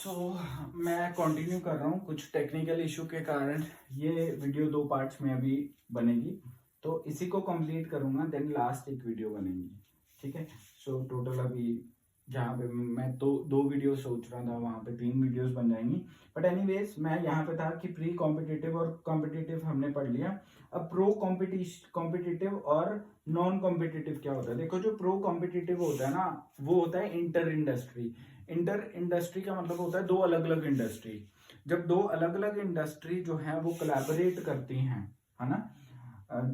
मैं कंटिन्यू कर रहा हूँ कुछ टेक्निकल इशू के कारण। ये वीडियो 2 पार्ट्स में अभी बनेगी, तो इसी को कंप्लीट करूँगा, देन लास्ट एक वीडियो बनेगी। ठीक है। टोटल अभी जहाँ पे मैं तो 2 वीडियो सोच रहा था, वहाँ पे 3 वीडियोस बन जाएंगी। बट एनीवेज, मैं यहाँ पे था कि प्री कॉम्पिटिटिव और कॉम्पिटिटिव हमने पढ़ लिया। अब प्रो कॉम्पिटिटिव और नॉन कॉम्पिटिटिव क्या होता है। देखो, जो प्रो कॉम्पिटिटिव होता है ना, वो होता है इंटर इंडस्ट्री का मतलब होता है 2 अलग अलग इंडस्ट्री। जब 2 अलग अलग इंडस्ट्री जो है वो कोलैबोरेट करती हैं, है ना,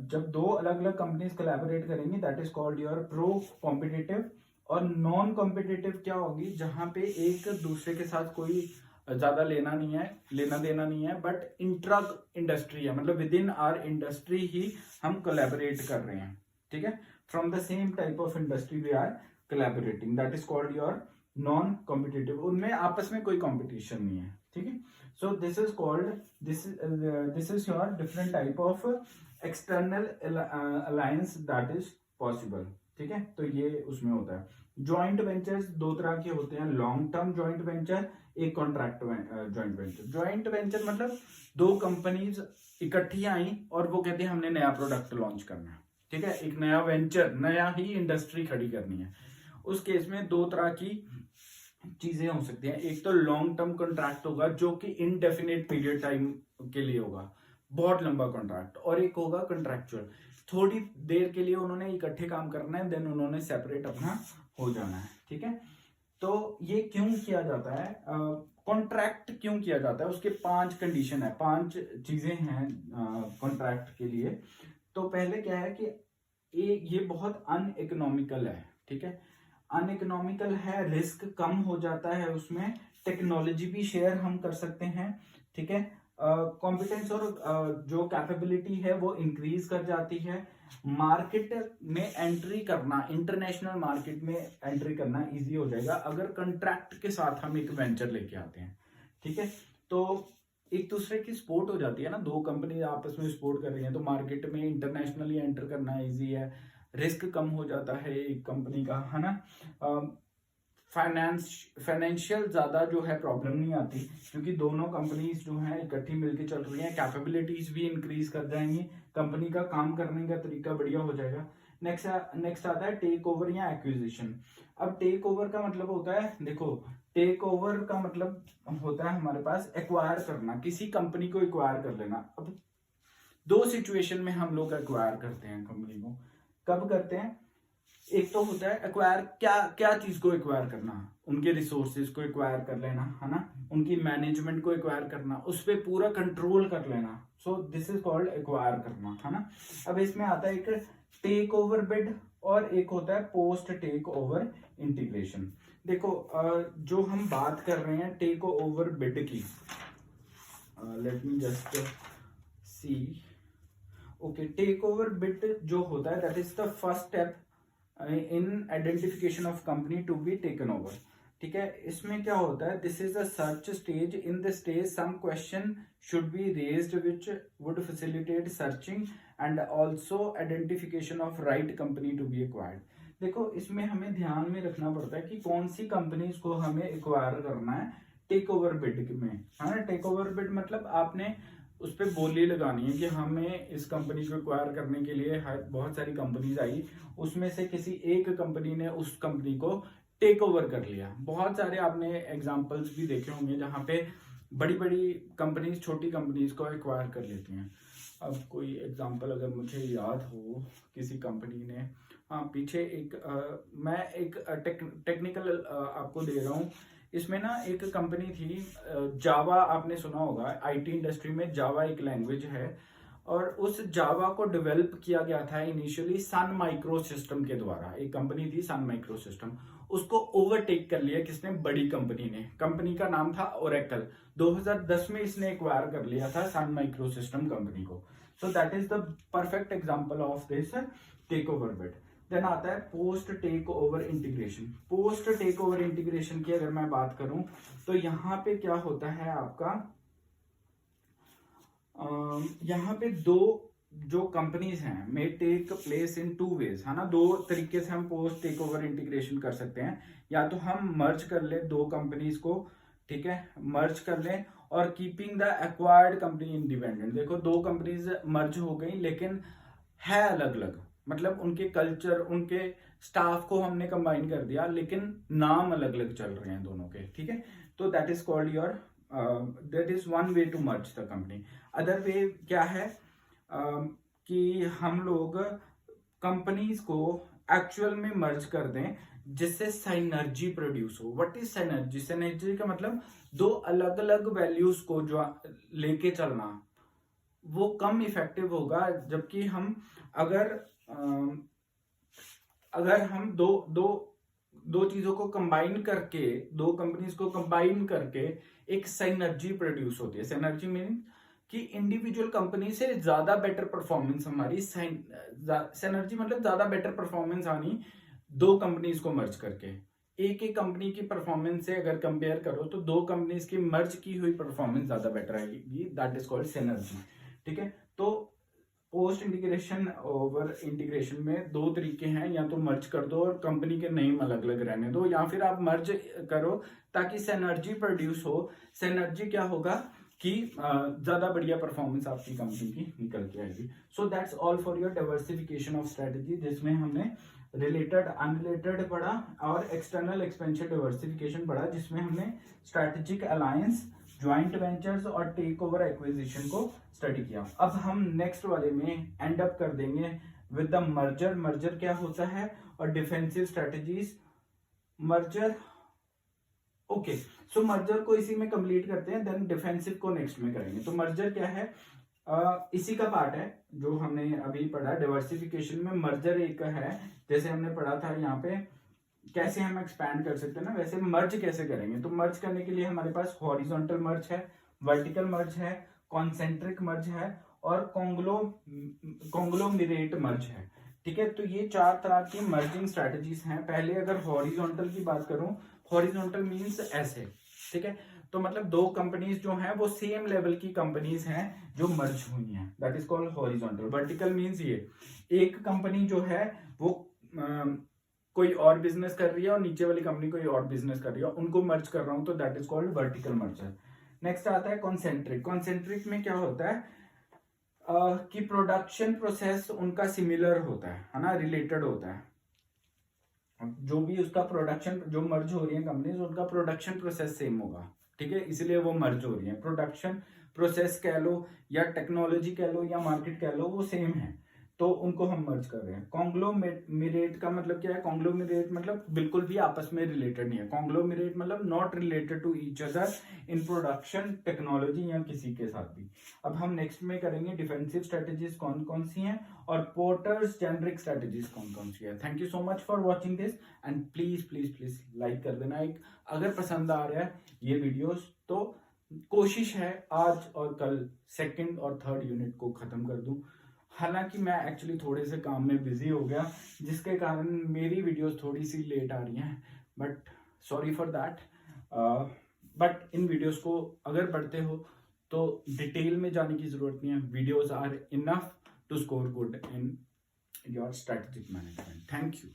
जब 2 अलग अलग कंपनीज कोलैबोरेट करेंगी, that is called your pro competitive. और नॉन कॉम्पिटिटिव क्या होगी, जहां पे एक दूसरे के साथ कोई ज्यादा लेना देना नहीं है, बट इंट्रा इंडस्ट्री है, मतलब विद इन आर इंडस्ट्री ही हम कोलैबोरेट कर रहे हैं। ठीक है। From the same type of industry we are collaborating, that is called your non competitive. उनमें आपस में कोई कॉम्पिटिशन नहीं है। ठीक है। So this is called this is your different type of external alliance that is possible. ठीक है। तो ये उसमें होता है। जॉइंट वेंचर्स 2 तरह के होते हैं, लॉन्ग टर्म जॉइंट वेंचर, एक contract joint venture. Joint venture मतलब 2 कंपनीज इकट्ठी आई और वो कहते हैं हमने नया प्रोडक्ट लॉन्च करना है। ठीक है। एक नया वेंचर, नया ही इंडस्ट्री खड़ी करनी है। उस केस में 2 तरह की चीजें हो सकती हैं। एक तो लॉन्ग टर्म कॉन्ट्रैक्ट होगा जो कि इनडेफिनेट पीरियड टाइम के लिए होगा, बहुत लंबा कॉन्ट्रैक्ट। और एक होगा कॉन्ट्रैक्चुअल, थोड़ी देर के लिए उन्होंने इकट्ठे काम करना है, देन उन्होंने सेपरेट अपना हो जाना है। ठीक है। तो ये क्यों किया जाता है, कॉन्ट्रैक्ट क्यों किया जाता है, उसके 5 कंडीशन है, 5 चीजें हैं कॉन्ट्रैक्ट के लिए। तो पहले क्या है कि ये बहुत अनइकोनॉमिकल है। ठीक है। अनइकोनॉमिकल है, रिस्क कम हो जाता है उसमें, टेक्नोलॉजी भी शेयर हम कर सकते हैं। ठीक है। कॉम्पिटेंस और जो कैपेबिलिटी है वो इंक्रीज कर जाती है। मार्केट में एंट्री करना, इंटरनेशनल मार्केट में एंट्री करना इजी हो जाएगा अगर कॉन्ट्रैक्ट के साथ हम एक वेंचर लेके आते हैं। ठीक है। तो एक दूसरे की सपोर्ट हो जाती है ना, 2 कंपनी आपस में सपोर्ट कर रही हैं, तो मार्केट में इंटरनेशनली एंटर करना इजी है, रिस्क कम हो जाता है एक कंपनी का, है ना। फाइनेंशियल ज्यादा जो है प्रॉब्लम नहीं आती, क्योंकि दोनों कंपनीज जो है इकट्ठी मिलके चल रही हैं, कैपेबिलिटीज भी इंक्रीज कर जाएंगी, कंपनी का काम करने का तरीका बढ़िया हो जाएगा। नेक्स्ट आता है टेक ओवर या एक्विजिशन। अब टेक ओवर का मतलब होता है, देखो, टेक ओवर का मतलब होता है हमारे पास एक्वायर करना, किसी कंपनी को एक्वायर कर लेना। अब 2 सिचुएशन में हम लोग एक्वायर करते हैं कंपनी को। कब करते हैं, एक तो होता है एक्वायर, क्या क्या चीज को एक्वायर करना, उनके रिसोर्सेज को एक्वायर कर लेना, है ना, उनकी मैनेजमेंट को एक्वायर करना, उस पर पूरा कंट्रोल कर लेना। सो दिस इज कॉल्ड एक्वायर करना, है ना। अब इसमें आता है एक टेक ओवर बिड और एक होता है पोस्ट टेक ओवर इंटीग्रेशन। देखो, जो हम बात कर रहे हैं टेक ओवर बिड की, let me just see. Okay, take over bid जो होता है that is the first step in identification of company to be taken over. ठीक है। इसमें क्या होता है, this is the search stage. In the stage some question should be raised which would facilitate searching and also identification of right company to be acquired. देखो, इसमें हमें ध्यान में रखना पड़ता है कि कौन सी कंपनीज को हमें एक्वायर करना है टेक ओवर बिड में, है ना। टेक ओवर बिड मतलब आपने उस पर बोली लगानी है कि हमें इस कंपनी को एक्वायर करने के लिए बहुत सारी कंपनीज आई, उसमें से किसी एक कंपनी ने उस कंपनी को टेक ओवर कर लिया। बहुत सारे आपने एग्जांपल्स भी देखे होंगे जहां पे बड़ी बड़ी कंपनीज छोटी कंपनीज को एक्वायर कर लेती हैं। अब कोई एग्जांपल अगर मुझे याद हो किसी कंपनी ने, हाँ, पीछे मैं एक टेक्निकल आपको दे रहा हूँ। इसमें ना एक कंपनी थी, जावा, आपने सुना होगा, आईटी इंडस्ट्री में जावा एक लैंग्वेज है, और उस जावा को डेवलप किया गया था इनिशियली सन माइक्रो सिस्टम के द्वारा। एक कंपनी थी सन माइक्रो सिस्टम, उसको ओवरटेक कर लिया किसने, बड़ी कंपनी ने। कंपनी का नाम था ओरेकल। 2010 में इसने एक्वायर कर लिया था सन माइक्रो सिस्टम कंपनी को। So that is the perfect example of this take over bid. Then आता है post take over integration. Post take over integration की अगर मैं बात करूं तो यहां पे क्या होता है आपका, यहाँ पे 2 जो कंपनीज हैं may take place in 2 ways, है ना। 2 तरीके से हम पोस्ट टेक ओवर इंटीग्रेशन कर सकते हैं। या तो हम मर्ज कर ले 2 कंपनीज को, ठीक है, मर्ज कर लें और keeping the acquired company independent. देखो दो कंपनीज मर्ज हो गई लेकिन है अलग अलग, मतलब उनके कल्चर, उनके स्टाफ को हमने कंबाइन कर दिया लेकिन नाम अलग अलग चल रहे हैं दोनों के, ठीक है। तो that is called your, that is one way to merge the company. Other way क्या है, कि हम लोग कंपनीज को एक्चुअल में मर्ज कर दें जिससे साइनर्जी प्रोड्यूस हो। What is synergy? साइनर्जी का मतलब दो अलग अलग वैल्यूज को जो लेके चलना, वो कम इफेक्टिव होगा। जबकि हम अगर हम दो चीजों को कंबाइन करके, दो कंपनीज को कंबाइन करके एक साइनर्जी प्रोड्यूस होती है। साइनर्जी मीन कि इंडिविजुअल कंपनी से ज्यादा बेटर परफॉर्मेंस हमारी, सिनर्जी मतलब ज्यादा बेटर परफॉर्मेंस आनी दो कंपनीज को मर्ज करके। एक एक कंपनी की परफॉर्मेंस से अगर कंपेयर करो तो दो कंपनीज की मर्ज की हुई परफॉर्मेंस ज्यादा बेटर आएगी, दैट इज कॉल्ड सिनर्जी, ठीक है। तो पोस्ट इंटीग्रेशन ओवर इंटीग्रेशन में दो तरीके हैं, या तो मर्ज कर दो और कंपनी के नेम अलग अलग रहने दो, या फिर आप मर्ज करो ताकि सिनर्जी प्रोड्यूस हो। सिनर्जी क्या होगा कि ज्यादा बढ़िया परफॉर्मेंस आपकी कंपनी की निकल के आएगी। So that's all for your diversification of strategy, जिसमें हमने रिलेटेड अनरिलेटेड पढ़ा और एक्सटर्नल एक्सपेंशन डाइवर्सिफिकेशन पढ़ा, जिसमें हमने स्ट्रेटेजिक अलायंस, ज्वाइंट वेंचर्स और टेक ओवर एक्विजिशन को स्टडी किया। अब हम नेक्स्ट वाले में एंड अप कर देंगे विद द मर्जर। मर्जर क्या होता है और डिफेंसिव स्ट्रेटजीज। मर्जर, ओके, सो मर्जर को इसी में कंप्लीट करते हैं, देन डिफेंसिव को नेक्स्ट में करेंगे। तो मर्जर क्या है, इसी का पार्ट है जो हमने अभी पढ़ा। डाइवर्सिफिकेशन में मर्जर एक है, जैसे हमने पढ़ा था यहाँ पे कैसे हम एक्सपैंड कर सकते हैं ना, वैसे मर्ज कैसे करेंगे। तो मर्ज करने के लिए हमारे पास हॉरिजॉन्टल मर्ज है, वर्टिकल मर्ज है, कॉन्सेंट्रिक मर्ज है और कॉन्ग्लोमेरेट मर्ज है, ठीक है। तो ये चार तरह की मर्जिंग स्ट्रेटजीज हैं। पहले अगर हॉरिजॉन्टल की बात करूं, हॉरिजॉन्टल मींस ऐसे, ठीक है। तो मतलब दो कंपनीज जो हैं वो सेम लेवल की कंपनीज हैं जो मर्ज हुई हैं, that is called horizontal. Vertical means ये एक कंपनी जो है वो कोई और बिजनेस कर रही है और नीचे वाली कंपनी कोई और बिजनेस कर रही है, उनको मर्ज कर रहा हूं, तो that is called vertical merger. Next आता है कॉन्सेंट्रिक। कॉन्सेंट्रिक में क्या होता है कि प्रोडक्शन प्रोसेस उनका सिमिलर होता है ना, रिलेटेड होता है। जो भी उसका प्रोडक्शन, जो मर्ज हो रही है कंपनीज, उनका प्रोडक्शन प्रोसेस सेम होगा, ठीक है, इसलिए वो मर्ज हो रही है। प्रोडक्शन प्रोसेस कह लो या टेक्नोलॉजी कह लो या मार्केट कह लो, वो सेम है, तो उनको हम मर्ज कर रहे हैं। कॉन्ग्लोमेरेट का मतलब क्या है? कॉन्ग्लोमेरेट मतलब बिल्कुल भी आपस में रिलेटेड नहीं है। कॉन्ग्लोमेरेट मतलब not related to each other in production, technology या किसी के साथ भी। अब हम नेक्स्ट में करेंगे डिफेंसिव स्ट्रेटेजीज कौन कौन सी हैं और पोर्टर्स जेनरिक स्ट्रेटेजीज कौन कौन सी है। Thank you so much for watching this and please please please like कर देना एक, अगर पसंद आ रहा है ये वीडियोस। तो कोशिश है आज और कल सेकंड और थर्ड यूनिट को खत्म कर दूं। हालांकि मैं एक्चुअली थोड़े से काम में बिजी हो गया, जिसके कारण मेरी वीडियोस थोड़ी सी लेट आ रही हैं, but sorry for that. But in videos को अगर पढ़ते हो तो डिटेल में जाने की जरूरत नहीं है। Videos are enough to score good in your strategic management. Thank you.